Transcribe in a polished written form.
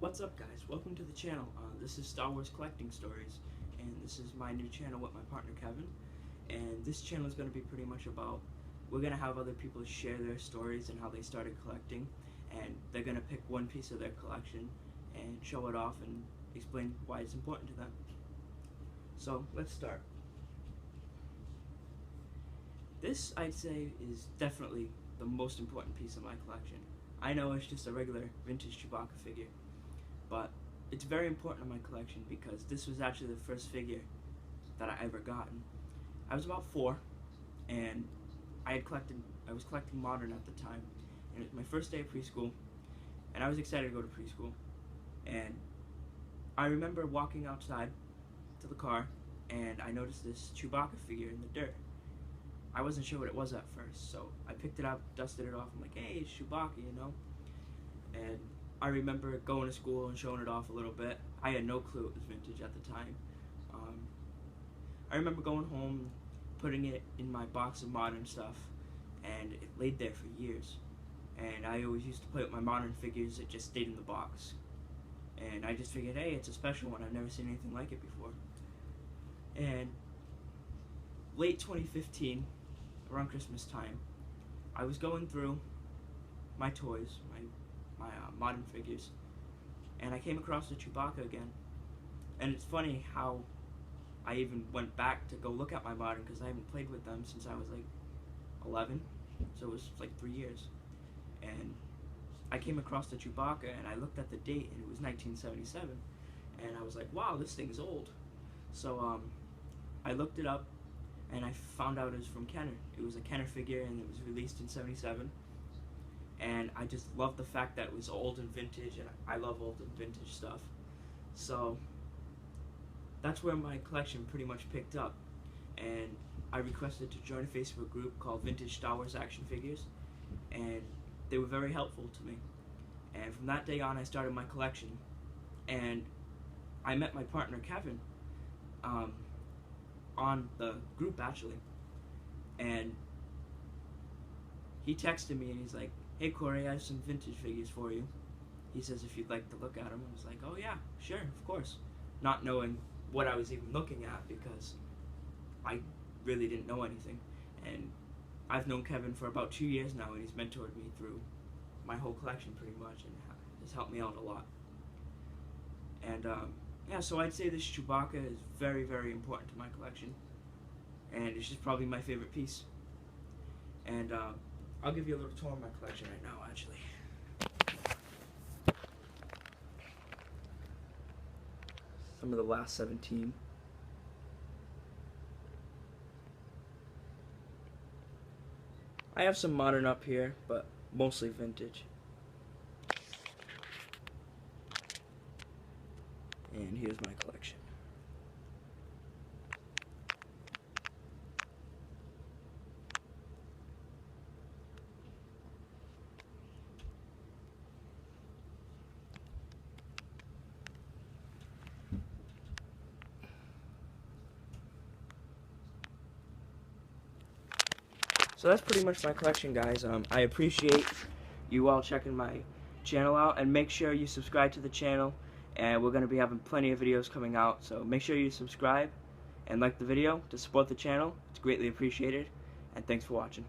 What's up, guys? Welcome to the channel. This is Star Wars Collecting Stories, and this is my new channel with my partner Kevin. And this channel is going to be pretty much about, we're going to have other people share their stories and how they started collecting, and they're going to pick one piece of their collection and show it off and explain why it's important to them. So let's start. This, I'd say, is definitely the most important piece of my collection. I know it's just a regular vintage Chewbacca figure, but it's very important in my collection because this was actually the first figure that I ever gotten. I was about 4, and I was collecting modern at the time, and it was my first day of preschool, and I was excited to go to preschool. And I remember walking outside to the car, and I noticed this Chewbacca figure in the dirt. I wasn't sure what it was at first, so I picked it up, dusted it off. I'm like, hey, it's Chewbacca, you know? And I remember going to school and showing it off a little bit. I had no clue it was vintage at the time. I remember going home, putting it in my box of modern stuff, and it laid there for years. And I always used to play with my modern figures that just stayed in the box. And I just figured, hey, it's a special one. I've never seen anything like it before. And late 2015, around Christmas time, I was going through my toys, my modern figures, and I came across the Chewbacca again. And it's funny how I even went back to go look at my modern, because I haven't played with them since I was like 11, so it was like 3 years. And I came across the Chewbacca, and I looked at the date, and it was 1977, and I was like, wow, this thing's old. So I looked it up, and I found out it was from Kenner. It was a Kenner figure, and it was released in '77. And I just loved the fact that it was old and vintage, and I love old and vintage stuff. So that's where my collection pretty much picked up. And I requested to join a Facebook group called Vintage Star Wars Action Figures, and they were very helpful to me. And from that day on, I started my collection. And I met my partner Kevin on the group, actually, and he texted me and he's like, hey Kory, I have some vintage figures for you. He says if you'd like to look at them. I was like, oh yeah, sure, of course, not knowing what I was even looking at because I really didn't know anything. And I've known Kevin for about 2 years now, and he's mentored me through my whole collection pretty much, and has helped me out a lot. And yeah, so I'd say this Chewbacca is very, very important to my collection, and it's just probably my favorite piece. And I'll give you a little tour of my collection right now, actually. Some of the last 17. I have some modern up here, but mostly vintage. And here's my collection. So that's pretty much my collection, guys. I appreciate you all checking my channel out, and make sure you subscribe to the channel, and we're going to be having plenty of videos coming out, so make sure you subscribe and like the video to support the channel. It's greatly appreciated, and thanks for watching.